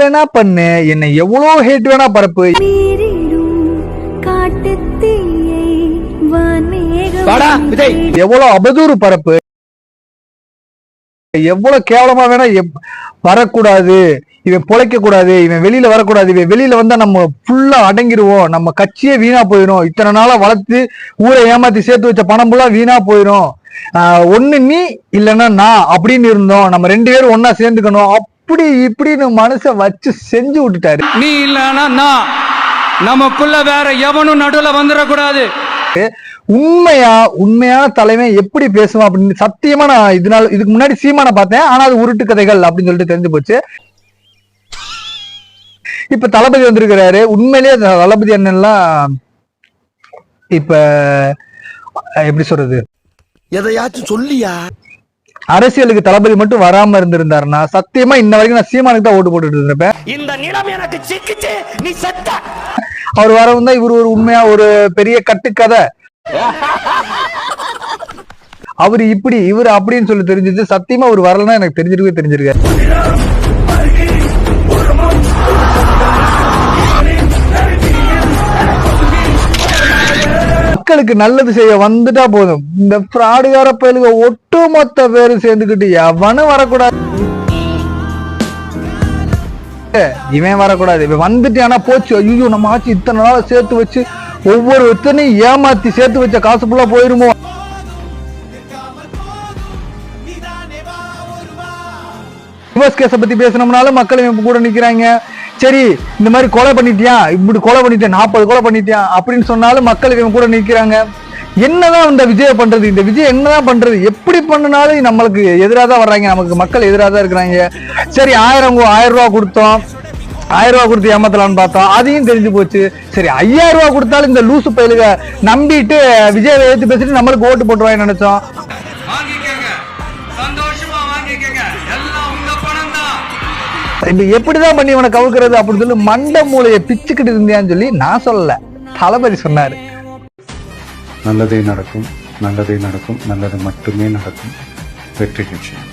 வேணா பண்ணு, என்ன எவ்வளவு ஹேட் வேணா பரப்பு, எவ்வளவு அவதூறு பரப்பு, எவ்வளவு கேவலமா வேணா வரக்கூடாது, இவன் பொழைக்க கூடாது, இவன் வெளியில வரக்கூடாது, இவன் வெளியில வந்தா நம்ம ஃபுல்லா அடங்கிடுவோம், நம்ம கட்சியே வீணா போயிடும், இத்தனை நாளா வளர்த்து ஊரை ஏமாத்தி சேர்த்து வச்ச பணம் ஃபுல்லா வீணா போயிடும், ஒண்ணு நீ இல்லைன்னா நான் அப்படின்னு இருந்தோம், நம்ம 2 பேரும் ஒன்னா சேர்ந்துக்கணும், அப்படி இப்படின்னு மனச வச்சு செஞ்சு விட்டுட்டாரு. நீ இல்லைன்னா நான், நமக்குள்ள வேற எவனும் நடுவுல வந்துடக்கூடாது. உண்மையான தலைமை எப்படி பேசுவான் அப்படின்னு சத்தியமா நான் இதுக்கு முன்னாடி சீமான பார்த்தேன். ஆனா அது உருட்டு கதைகள் அப்படின்னு சொல்லிட்டு தெரிஞ்சு போச்சு. இப்ப தளபதி வந்திருக்கிறாரு. உண்மையிலேயே தளபதி அண்ணன்லாம் இப்ப எப்படி சொல்றது, எதையாச்சும் சொல்லியா, அரசியலுக்கு தளபதி மட்டும் வராம இருந்திருந்தாருன்னா சத்தியமா இன்ன வரைக்கும் நான் சீமானுக்கு தான் ஓட்டு போட்டுட்டு இருந்திருப்பேன். இந்த நிலம் எனக்கு சிக்கிச்சு, நீ செத்த. அவர் வரவும் தான் இவர் ஒரு உண்மையா ஒரு பெரிய கட்டுக்கதை, அவரு இப்படி இவரு அப்படின்னு சொல்லி தெரிஞ்சிச்சு. சத்தியமா ஒரு வரலன்னா எனக்கு தெரிஞ்சிருக்காரு. மக்களுக்கு நல்லது செய்ய வந்துட்டா போதும், இந்த பிராடுகார பயலுக ஒட்டுமொத்த பேரும் சேர்ந்துக்கிட்டு எவனும் வரக்கூடாது, இவன் வரக்கூடாது, இவன் வந்துட்டானா போச்சு, ஐயோ நம்ம ஆச்சு இத்தனை நாள் சேர்த்து வச்சு ஒவ்வொரு இத்தனையும் ஏமாத்தி சேர்த்து வச்ச காசு ஃபுல்லா போயிருமோ. ரிவர்ஸ் கேஸை பத்தி பேசணும்னாலும் மக்கள் இவன் கூட நிக்கிறாங்க. சரி இந்த மாதிரி கொலை பண்ணிட்டியா, இப்படி கொலை பண்ணிட்டேன், 40 கொலை பண்ணிட்டியா அப்படின்னு சொன்னாலும் மக்கள் இவன் கூட நிக்கிறாங்க. என்னதான் இந்த விஜய் பண்றது, இந்த விஜய் என்னதான் பண்றது, எப்படி பண்ணினாலும் நம்மளுக்கு எதிராக தான் வர்றாங்க, நமக்கு மக்கள் எதிராக தான் இருக்கிறாங்க. சரி 1000 ரூபா கொடுத்தோம், 1000 ரூபா கொடுத்து ஏமாத்தலாம்னு பார்த்தோம், அதையும் தெரிஞ்சு போச்சு. சரி 5000 ரூபா கொடுத்தாலும் இந்த லூசு பயிலுக நம்பிட்டு விஜய் எடுத்து பேசிட்டு நம்மளுக்கு ஓட்டு போட்டுருவாங்க நினைச்சோம். இப்ப எப்படிதான் பண்ணி இவனை கவுக்கிறது அப்படின்னு சொல்லி மண்ட மூளையை பிச்சுக்கிட்டு இருந்தியான்னு சொல்லி நான் சொல்லல, தளபதி சொன்னாரு. நல்லதே நடக்கும், நல்லதே நடக்கும், நல்லது மட்டுமே நடக்கும். வெற்றி நிச்சயம்.